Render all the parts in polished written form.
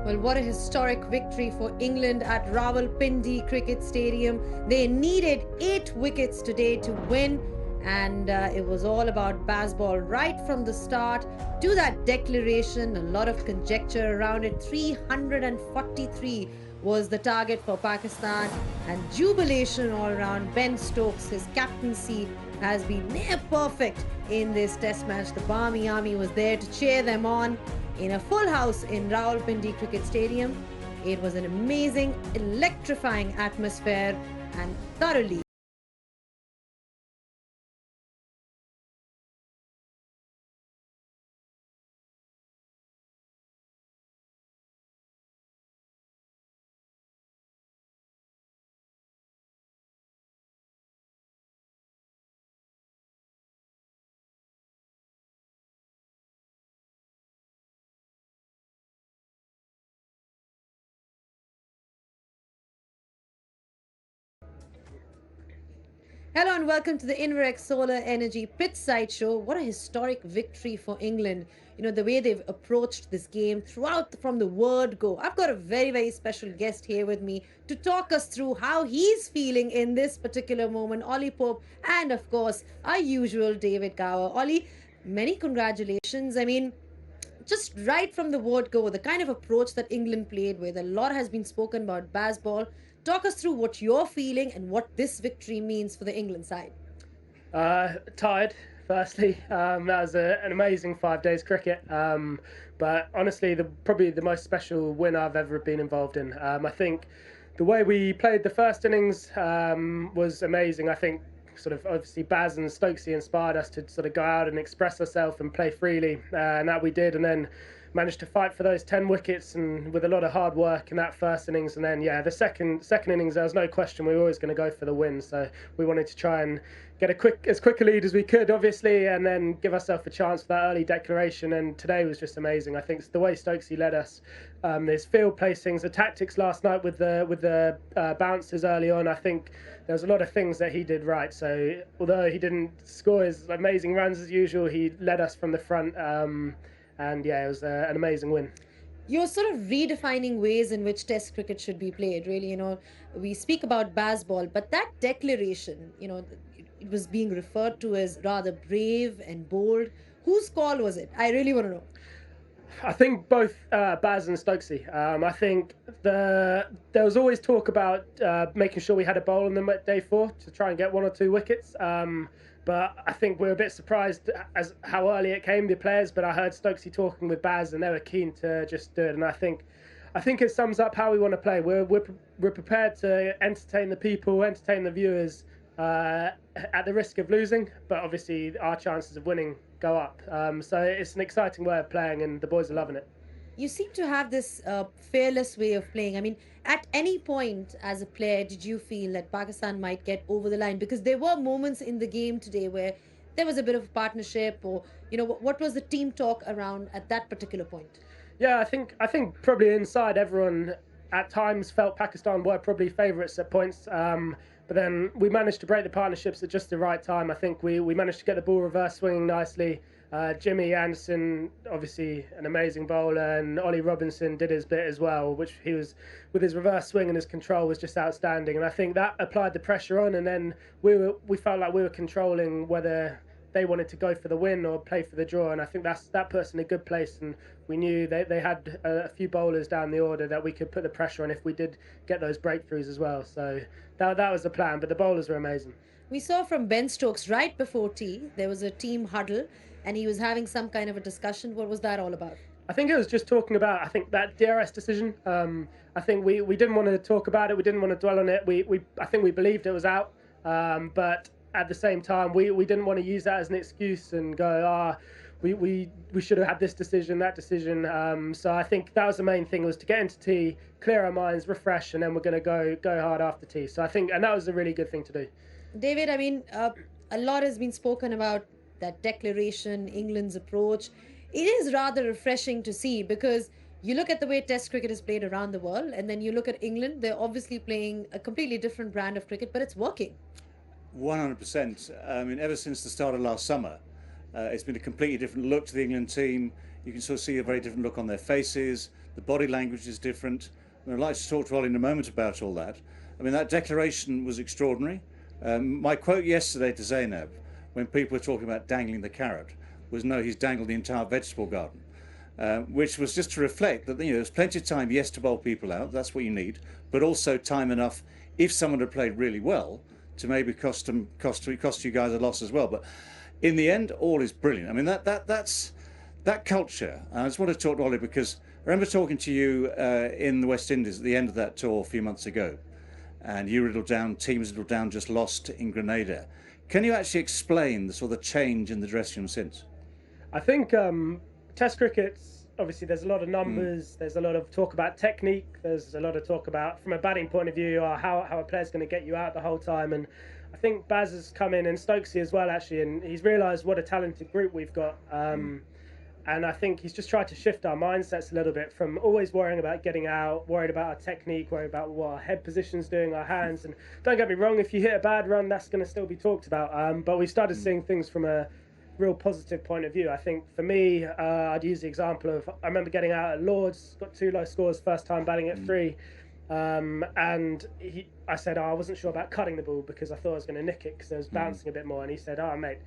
Well, what a historic victory for England at Rawalpindi Cricket Stadium. They needed 8 wickets today to win, and it was all about Bazball right from the start to that declaration. A lot of conjecture around it. 343 was the target for Pakistan, and jubilation all around. Ben Stokes, his captaincy has been near perfect in this test match. The Barmy Army was there to cheer them on in a full house in Rawalpindi Cricket Stadium. It was an amazing, electrifying atmosphere and thoroughly Hello and welcome to the Inverex Solar Energy Pitchside Show. What a historic victory for England. You know, the way they've approached this game throughout from the word go. I've got a very, very special guest here with me to talk us through how he's feeling in this particular moment. Ollie Pope and, of course, our usual David Gower. Ollie, many congratulations. I mean, just right from the word go, the kind of approach that England played with, a lot has been spoken about Bazball. Talk us through what you're feeling and what this victory means for the England side. Tired, firstly. That was an amazing 5 days cricket. But honestly, probably the most special win I've ever been involved in. I think the way we played the first innings was amazing. I think sort of obviously Baz and Stokesy inspired us to sort of go out and express ourselves and play freely, and that we did. And then managed to fight for those 10 wickets and with a lot of hard work in that first innings. And then the second innings, there was no question we were always going to go for the win, so we wanted to try and get as quick a lead as we could, obviously, and then give ourselves a chance for that early declaration. And today was just amazing. I think the way Stokesy led us, his field placings, the tactics last night with the bounces early on, I think there was a lot of things that he did right. So although he didn't score his amazing runs as usual, he led us from the front. And it was an amazing win. You're sort of redefining ways in which Test cricket should be played. Really, we speak about Bazball, but that declaration, it was being referred to as rather brave and bold. Whose call was it? I really want to know. I think both Baz and Stokesy. I think there was always talk about making sure we had a bowl on them at day 4 to try and get 1 or 2 wickets. But I think we were a bit surprised as how early it came, the players. But I heard Stokesy talking with Baz, and they were keen to just do it. And I think it sums up how we want to play. We're prepared to entertain the people, entertain the viewers, at the risk of losing. But obviously, our chances of winning go up. So it's an exciting way of playing, and the boys are loving it. You seem to have this fearless way of playing. I mean, at any point as a player, did you feel that Pakistan might get over the line? Because there were moments in the game today where there was a bit of a partnership, or what was the team talk around at that particular point? Yeah, I think probably inside everyone at times felt Pakistan were probably favourites at points. But then we managed to break the partnerships at just the right time. I think we managed to get the ball reverse swinging nicely. Jimmy Anderson, obviously an amazing bowler, and Ollie Robinson did his bit as well, which he was, with his reverse swing and his control, was just outstanding. And I think that applied the pressure on, and then we felt like we were controlling whether they wanted to go for the win or play for the draw. And I think that puts us in a good place. And we knew they had a few bowlers down the order that we could put the pressure on if we did get those breakthroughs as well. So that was the plan. But the bowlers were amazing. We saw from Ben Stokes right before tea, there was a team huddle, and he was having some kind of a discussion. What was that all about? I think it was just talking about, that DRS decision. I think we didn't want to talk about it. We didn't want to dwell on it. I think we believed it was out. But at the same time, we didn't want to use that as an excuse and go, we should have had this decision, that decision. So I think that was the main thing, was to get into tea, clear our minds, refresh, and then we're going to go hard after tea. So I think, and that was a really good thing to do. David, I mean, a lot has been spoken about that declaration, England's approach. It is rather refreshing to see, because you look at the way Test cricket is played around the world, and then you look at England, they're obviously playing a completely different brand of cricket, but it's working. 100%. I mean, ever since the start of last summer, it's been a completely different look to the England team. You can sort of see a very different look on their faces. the body language is different. And I'd like to talk to Ollie in a moment about all that. I mean, that declaration was extraordinary. My quote yesterday to Zainab, when people were talking about dangling the carrot, was no, he's dangled the entire vegetable garden. Which was just to reflect that there's plenty of time, yes, to bowl people out, that's what you need, but also time enough, if someone had played really well, to maybe cost you guys a loss as well. But in the end, all is brilliant. I mean, that's that culture. And I just want to talk to Ollie because I remember talking to you in the West Indies at the end of that tour a few months ago, and you riddled down, teams riddled down, just lost in Grenada. Can you actually explain the sort of change in the dressing room since? I think Test cricket, obviously there's a lot of numbers, there's a lot of talk about technique, there's a lot of talk about, from a batting point of view, how a player's going to get you out the whole time. And I think Baz has come in, and Stokesy as well actually, and he's realised what a talented group we've got. And I think he's just tried to shift our mindsets a little bit from always worrying about getting out, worried about our technique, worried about what our head position's doing, our hands. And don't get me wrong, if you hit a bad run, that's going to still be talked about. But we started seeing things from a real positive point of view. I think for me, I'd use the example of, I remember getting out at Lords, got 2 low scores, first time batting at 3. And I said, I wasn't sure about cutting the ball because I thought I was going to nick it because it was bouncing a bit more. And he said, mate,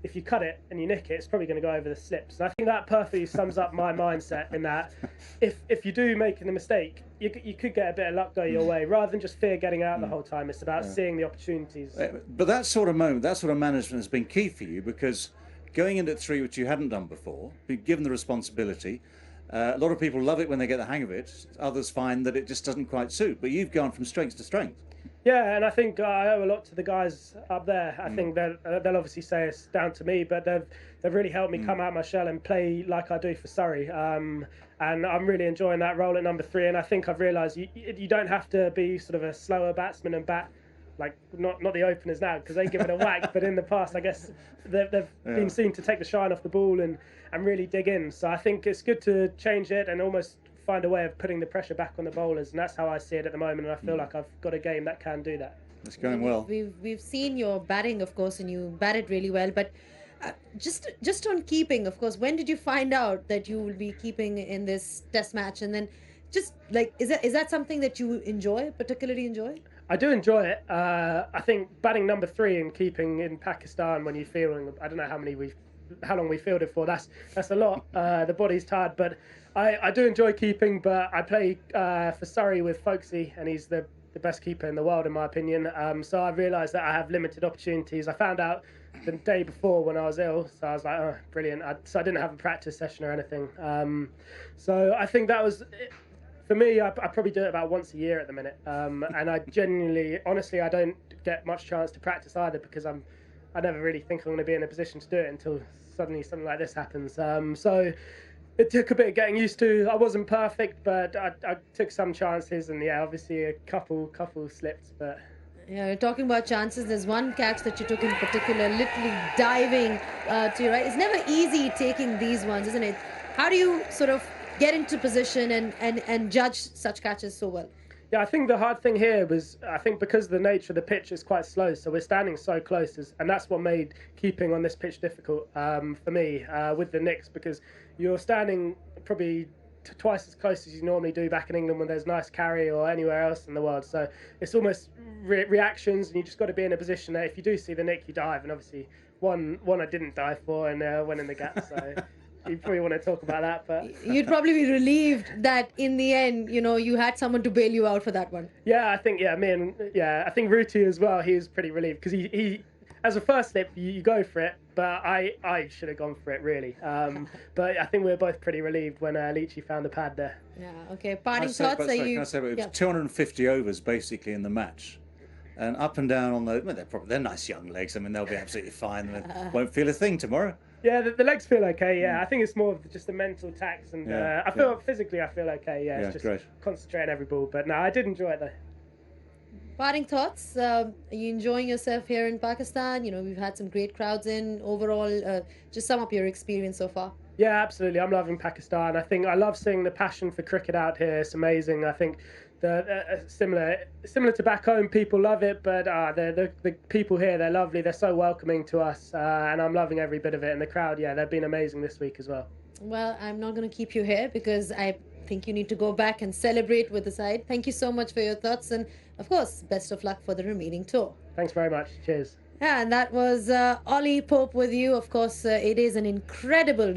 if you cut it and you nick it, it's probably going to go over the slips. And I think that perfectly sums up my mindset in that if you do make a mistake, you could get a bit of luck go your way rather than just fear getting out the whole time. It's about seeing the opportunities. But that sort of moment, that sort of management has been key for you because going in at 3, which you hadn't done before, being given the responsibility, a lot of people love it when they get the hang of it. Others find that it just doesn't quite suit. But you've gone from strength to strength. Yeah, and I think I owe a lot to the guys up there. I think they'll obviously say it's down to me, but they've really helped me come out my shell and play like I do for Surrey. And I'm really enjoying that role at number 3. And I think I've realised you don't have to be sort of a slower batsman and bat like not the openers now because they give it a whack. But in the past, I guess they've been seen to take the shine off the ball and really dig in. So I think it's good to change it and almost find a way of putting the pressure back on the bowlers, and that's how I see it at the moment. And I feel like I've got a game that can do that. It's going well. We've seen your batting, of course, and you batted really well. But just on keeping, of course, when did you find out that you will be keeping in this Test match? And then, just like, is that something that you particularly enjoy? I do enjoy it. I think batting number 3 and keeping in Pakistan when you're feeling, I don't know how long we fielded for. That's a lot. The body's tired, but I do enjoy keeping. But I play for Surrey with Folkesy, and he's the best keeper in the world in my opinion. So I realised that I have limited opportunities. I found out the day before when I was ill, so I was like, oh, brilliant. So I didn't have a practice session or anything. So I think that was. For me, I probably do it about once a year at the minute, and I genuinely, honestly, I don't get much chance to practice either because I never really think I'm going to be in a position to do it until suddenly something like this happens. So it took a bit of getting used to. I wasn't perfect, but I took some chances, and yeah, obviously a couple slipped, but. Yeah, talking about chances, there's one catch that you took in particular, literally diving to your right. It's never easy taking these ones, isn't it? How do you sort of get into position and judge such catches so well? Yeah, I think the hard thing here was, I think because the nature of the pitch is quite slow, so we're standing so close, and that's what made keeping on this pitch difficult for me with the Knicks, because you're standing probably twice as close as you normally do back in England when there's nice carry or anywhere else in the world. So it's almost reactions, and you just got to be in a position that if you do see the nick, you dive. And obviously one I didn't dive for and went in the gap. So you probably want to talk about that, but you'd probably be relieved that in the end, you had someone to bail you out for that one. Yeah, I think I think Ruti as well. He was pretty relieved because he as a first slip you go for it, but I should have gone for it really. But I think we were both pretty relieved when Leachy found the pad there. Yeah. Okay. Parting thoughts. Can I say it was 250 overs basically in the match. And up and down on they're nice young legs. I mean, they'll be absolutely fine. They won't feel a thing tomorrow. Yeah, the legs feel okay. Yeah, I think it's more of just the mental tax, and I feel physically I feel okay. Yeah, it's just great. Concentrate on every ball. But no, I did enjoy it though. Parting thoughts. Are you enjoying yourself here in Pakistan? We've had some great crowds in. Overall, just sum up your experience so far. Yeah, absolutely. I'm loving Pakistan. I think I love seeing the passion for cricket out here. It's amazing. I think similar to back home, people love it, but the people here, they're lovely. They're so welcoming to us, and I'm loving every bit of it. And the crowd, they've been amazing this week as well. Well, I'm not going to keep you here because I think you need to go back and celebrate with the side. Thank you so much for your thoughts, and of course, best of luck for the remaining tour. Thanks very much. Cheers. And that was Ollie Pope with you. Of course, it is an incredible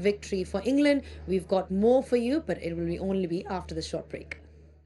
victory for England. We've got more for you, but it will only be after the short break.